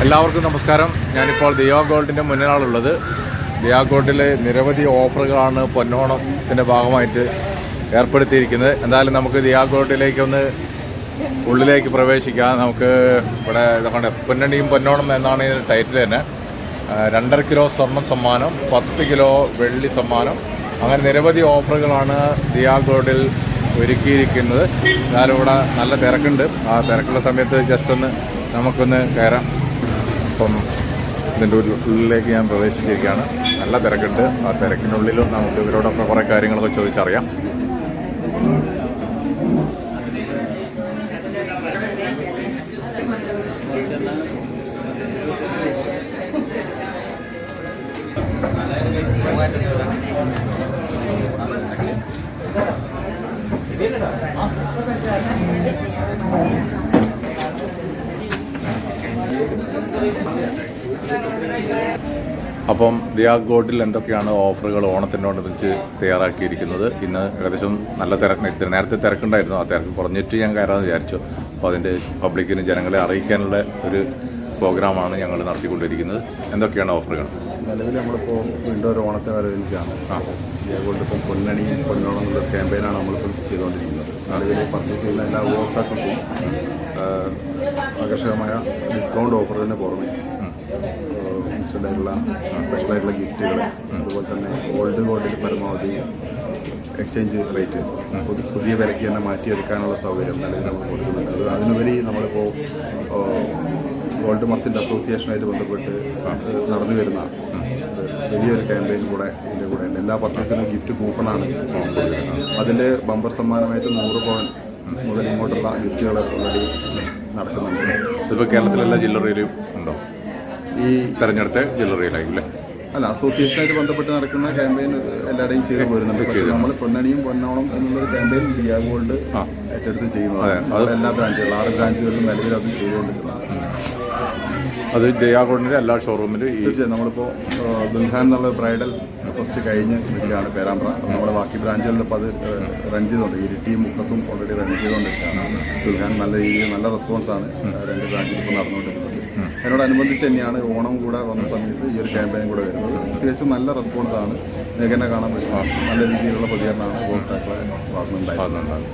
എല്ലാവർക്കും നമസ്കാരം. ഞാനിപ്പോൾ ദിയാ ഗോൾഡിൻ്റെ മുന്നിലാണുള്ളത്. ദിയാ ഗോൾഡിൽ നിരവധി ഓഫറുകളാണ് പൊന്നോണത്തിൻ്റെ ഭാഗമായിട്ട് ഏർപ്പെടുത്തിയിരിക്കുന്നത്. എന്തായാലും നമുക്ക് ദിയാ ഗോൾഡിലേക്കൊന്ന് ഉള്ളിലേക്ക് പ്രവേശിക്കാം. നമുക്ക് ഇവിടെ ഇതൊക്കെ പൊന്നണിയും പൊന്നോണം എന്നാണ് ഇതിൻ്റെ ടൈറ്റിൽ തന്നെ. 2.5 കിലോ സ്വർണ്ണം സമ്മാനം, 10 കിലോ വെള്ളി സമ്മാനം, അങ്ങനെ നിരവധി ഓഫറുകളാണ് ദിയാ ഗോൾഡിൽ ഒരുക്കിയിരിക്കുന്നത്. എന്നാലും ഇവിടെ നല്ല തിരക്കുണ്ട്. ആ തിരക്കുള്ള സമയത്ത് ജസ്റ്റ് ഒന്ന് നമുക്കൊന്ന് കയറാം. അപ്പം ഇതിൻ്റെ ഉള്ളിലേക്ക് ഞാൻ പ്രവേശിച്ചിരിക്കുകയാണ്. നല്ല തിരക്കുണ്ട്. ആ തിരക്കിനുള്ളിലും നമുക്ക് ഇവരോടൊക്കെ കുറേ കാര്യങ്ങളൊക്കെ ചോദിച്ചറിയാം. അപ്പം ദിയാ ഗോൾഡിൽ എന്തൊക്കെയാണ് ഓഫറുകൾ ഓണത്തിനോടനുബന്ധിച്ച് തയ്യാറാക്കിയിരിക്കുന്നത്? ഇന്ന് ഏകദേശം നല്ല തിരക്ക്, നേരത്തെ തിരക്കുണ്ടായിരുന്നു. ആ തിരക്ക് കുറഞ്ഞിട്ട് ഞാൻ കയറാമെന്ന് വിചാരിച്ചു. അപ്പോൾ അതിൻ്റെ പബ്ലിക്കിന് ജനങ്ങളെ അറിയിക്കാനുള്ള ഒരു പ്രോഗ്രാമാണ് ഞങ്ങൾ നടത്തിക്കൊണ്ടിരിക്കുന്നത്. എന്തൊക്കെയാണ് ഓഫറുകൾ? നിലവിൽ നമ്മളിപ്പോൾ വീണ്ടും ഒരു ഓണത്തെ വരവേൽക്കുകയാണ്. ദിയാ ഗോൾഡ് ഇപ്പം പൊന്നണിയും പൊന്നോണം എന്നുള്ള ക്യാമ്പയിനാണ് നമ്മളിപ്പോൾ ചെയ്തുകൊണ്ടിരിക്കുന്നത്. നിലവിൽ പർച്ചേസ് ചെയ്യുന്ന എല്ലാ ഉപഭോക്താക്കൾക്കും ആകർഷകമായ ഡിസ്കൗണ്ട് ഓഫറിന് പുറമെ ഇൻസ്റ്റൻ്റായിട്ടുള്ള സ്പെഷ്യലായിട്ടുള്ള ഗിഫ്റ്റുകൾ, അതുപോലെ തന്നെ ഓൾഡ് ഗോൾഡിൽ പരമാവധി എക്സ്ചേഞ്ച് റേറ്റ് പുതിയ വിലയ്ക്ക് തന്നെ മാറ്റിയെടുക്കാനുള്ള സൗകര്യം നിലവിൽ നമ്മൾ കൊടുക്കുന്നുണ്ട്. അതിനുപരി നമ്മളിപ്പോൾ ഗോൾഡ് മർച്ചൻ്റ് അസോസിയേഷനായിട്ട് ബന്ധപ്പെട്ട് നടന്നു വരുന്ന വലിയൊരു ക്യാമ്പയിൻ കൂടെ ഇതിൻ്റെ കൂടെ ഉണ്ട്. എല്ലാ പർച്ചേസിനും ഗിഫ്റ്റ് കൂപ്പണാണ് കൊടുക്കുന്നത്. അതിൻ്റെ ബമ്പർ സമ്മാനമായിട്ട് 100 പവൻ മുതൽ ഇങ്ങോട്ടുള്ള ഗിഫ്റ്റുകൾ ഓൾറെഡി നടക്കുന്നുണ്ട്. ഇതിപ്പോൾ കേരളത്തിലെല്ലാ ജ്വല്ലറിയിലും ഉണ്ടോ? ഈ തെരഞ്ഞെടുത്ത ജ്വല്ലറിയിലായില്ലേ? അല്ല, അസോസിയേഷനായിട്ട് ബന്ധപ്പെട്ട് നടക്കുന്ന ക്യാമ്പയിൻ എല്ലാവരുടെയും ചെയ്തു പോരുന്നുണ്ട്. നമ്മൾ പൊന്നണിയും പൊന്നോണം എന്നുള്ളൊരു ക്യാമ്പയിൻ ദിയാ ഗോൾഡ് ഏറ്റെടുത്ത് ചെയ്യുന്നത് എല്ലാ ബ്രാഞ്ചുകളും 6 ബ്രാഞ്ചുകളിലും നിലവിൽ അത് ചെയ്തുകൊണ്ടിരിക്കുന്നത്. അത് ദിയാ ഗോൾഡിൻ്റെ എല്ലാ ഷോറൂമിലും തീർച്ചയായും നമ്മളിപ്പോൾ ദുൽഹാൻ എന്നുള്ള ബ്രൈഡൽ ഫസ്റ്റ് കഴിഞ്ഞ് നിൽക്കുകയാണ് പേരാമ്പ്ര. നമ്മൾ ബാക്കി ബ്രാഞ്ചുകളിൽ ഇപ്പോൾ അത് റൺ ചെയ്തുകൊണ്ട് ഇരിട്ടിയും മുക്കത്തും ഓൾറെഡി റൺ ചെയ്തുകൊണ്ടിരിക്കുകയാണ്. ദുൽഹാൻ നല്ല രീതിയിൽ നല്ല റെസ്പോൺസാണ് 2 ബ്രാഞ്ചിൽ ഇപ്പോൾ നടന്നുകൊണ്ടിരിക്കുന്നത്. അതിനോടനുബന്ധിച്ച് തന്നെയാണ് ഓണം കൂടെ വന്ന സമയത്ത് ഈ ഒരു ക്യാമ്പയിൻ കൂടെ വരുന്നത്. തികച്ചും നല്ല റെസ്പോൺസാണ്. നികനെ കാണാൻ പറ്റും. നല്ല രീതിയിലുള്ള പ്രതികരണമാണ് ഉപഭോക്താക്കളെ ഭാഗത്തുനിന്നുണ്ടാകുന്നത്.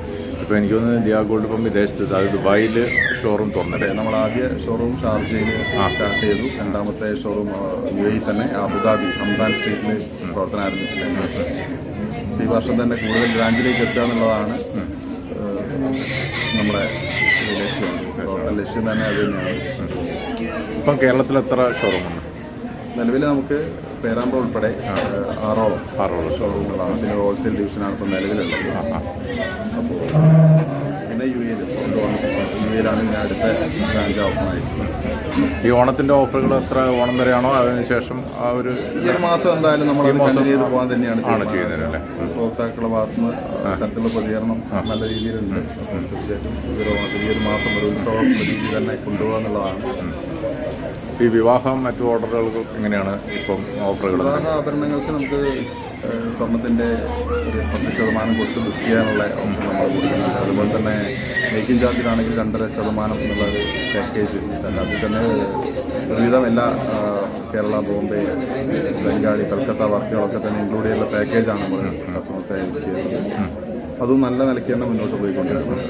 ഇപ്പോൾ എനിക്ക് തോന്നുന്നു ദിയാ ഗോൾഡ് ഇപ്പം വിദേശത്ത്, അത് ദുബായിൽ ഷോറൂം തുറന്നിട്ടേ. നമ്മൾ ആദ്യ ഷോറൂം ഷാർജയിൽ സ്റ്റാർട്ട് ചെയ്തു. രണ്ടാമത്തെ ഷോറൂം UAE തന്നെ അബുദാബി ഹംദാൻ സ്ട്രീറ്റിൽ പ്രവർത്തനം ആരംഭിച്ചിട്ടുണ്ട്. ഈ വർഷം തന്നെ കൂടുതൽ ബ്രാഞ്ചിലേക്ക് എത്തുക എന്നുള്ളതാണ് നമ്മുടെ ലക്ഷ്യം തന്നെ. അത് തന്നെയാണ്. ഇപ്പം കേരളത്തിൽ എത്ര ഷോറൂമുണ്ട്? നിലവിൽ നമുക്ക് പേരാമ്പ്ര ഉൾപ്പെടെ 6 ഷോറൂമുകളാണ്. പിന്നെ ഹോൾസെയിൽ ഡിവിഷനാണ് ഇപ്പോൾ നിലവിലുള്ളത്. അപ്പോൾ പിന്നെ UAE-യിലാണ് ഇതിന് അടുത്ത ബ്രാഞ്ച് ഓപ്പണായിട്ടുള്ളത്. ഈ ഓണത്തിൻ്റെ ഓഫറുകൾ എത്ര ഓണം വരെയാണോ? അതിനുശേഷം ആ ഒരു മാസം എന്തായാലും നമ്മൾ കണ്ടിന്യൂ ചെയ്ത് പോകാൻ തന്നെയാണ് ചെയ്യുന്നത്. ഉപഭോക്താക്കളുടെ ഭാഗത്തുനിന്ന് തരത്തിലുള്ള പ്രതികരണം നല്ല രീതിയിലുണ്ട്. തീർച്ചയായിട്ടും ഈ ഒരു മാസം ഒരു ഉത്സവം രീതി തന്നെ കൊണ്ടുപോകുക എന്നുള്ളതാണ്. ഈ വിവാഹം മറ്റു ഓർഡറുകൾക്ക് എങ്ങനെയാണ് ഇപ്പം ഓഫറുകൾ? വിവാഹ ആഭരണങ്ങൾക്ക് നമുക്ക് സ്വർണത്തിൻ്റെ ഒരു 10% കൊടുത്ത് ബുക്ക് ചെയ്യാനുള്ള ഓഫർ നമ്മൾ കൊടുക്കുന്നുണ്ട്. അതുപോലെ തന്നെ മേക്കിംഗ് ചാർജിലാണെങ്കിൽ 2.5% എന്നുള്ള ഒരു പാക്കേജ്. അതിൽ തന്നെ ഒരുവിധം എല്ലാ കേരള, ബോംബെ, ബംഗാളി, കൽക്കത്ത വർക്കുകളൊക്കെ തന്നെ ഇൻക്ലൂഡ് ചെയ്യുന്ന പാക്കേജാണ് നമ്മൾ കസ്റ്റമേഴ്സായി ചെയ്യുന്നത്. അതും നല്ല നിലയ്ക്ക് തന്നെ മുന്നോട്ട് പോയിക്കൊണ്ടിരിക്കുന്നത്.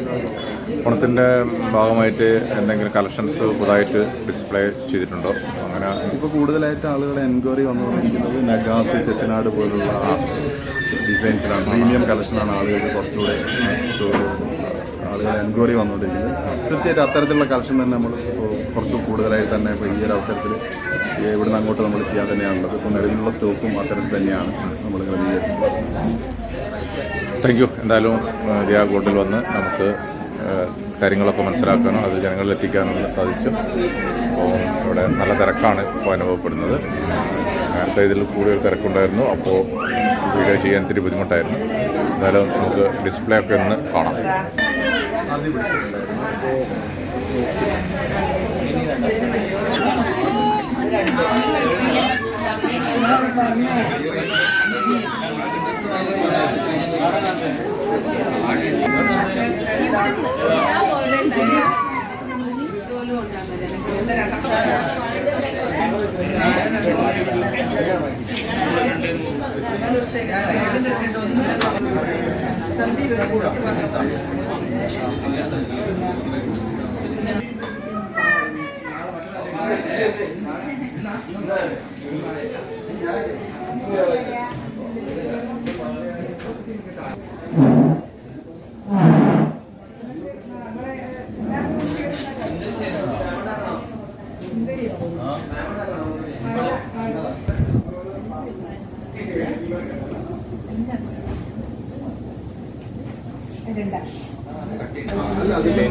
ഓണത്തിൻ്റെ ഭാഗമായിട്ട് എന്തെങ്കിലും കളക്ഷൻസ് പുതുതായിട്ട് ഡിസ്പ്ലേ ചെയ്തിട്ടുണ്ടോ? അങ്ങനെ ഇപ്പോൾ കൂടുതലായിട്ട് ആളുകളെ എൻക്വയറി വന്നുകൊണ്ടിരിക്കുന്നത് നഗാസ്, ചെട്ടിനാട് പോലുള്ള ഡിസൈൻസിലാണ്. പ്രീമിയം കളക്ഷനാണ് ആളുകൾക്ക് കുറച്ചുകൂടെ ആളുകളെ എൻക്വയറി വന്നുകൊണ്ടിരിക്കുന്നത്. തീർച്ചയായിട്ടും അത്തരത്തിലുള്ള കളക്ഷൻ തന്നെ നമ്മൾ കുറച്ച് കൂടുതലായിട്ട് തന്നെ ഇപ്പോൾ ഈ ഒരു അവസരത്തിൽ ഇവിടുന്ന് അങ്ങോട്ട് നമ്മൾ ചെയ്യാൻ തന്നെയാണുള്ളത്. ഇപ്പോൾ നിലവിലുള്ള സ്റ്റോക്കും അത്തരത്തിൽ തന്നെയാണ് നമ്മൾ ക്രമീകരിച്ചത്. Thank you. എന്തായാലും ദിയാ ഗോൾഡിൽ വന്ന് നമുക്ക് കാര്യങ്ങളൊക്കെ മനസ്സിലാക്കാനും അത് ജനങ്ങളിൽ എത്തിക്കാനും സാധിച്ചു. അപ്പോൾ ഇവിടെ നല്ല തിരക്കാണ് ഇപ്പോൾ അനുഭവപ്പെടുന്നത്. നേരത്തെ ഇതിൽ കൂടുതൽ തിരക്കുണ്ടായിരുന്നു. അപ്പോൾ വീഡിയോ ചെയ്യാൻ ഇത്തിരി ബുദ്ധിമുട്ടായിരുന്നു. എന്തായാലും നമുക്ക് ഡിസ്പ്ലേ ഒക്കെ ഒന്ന് കാണാം. അല്ല അതിന്റെ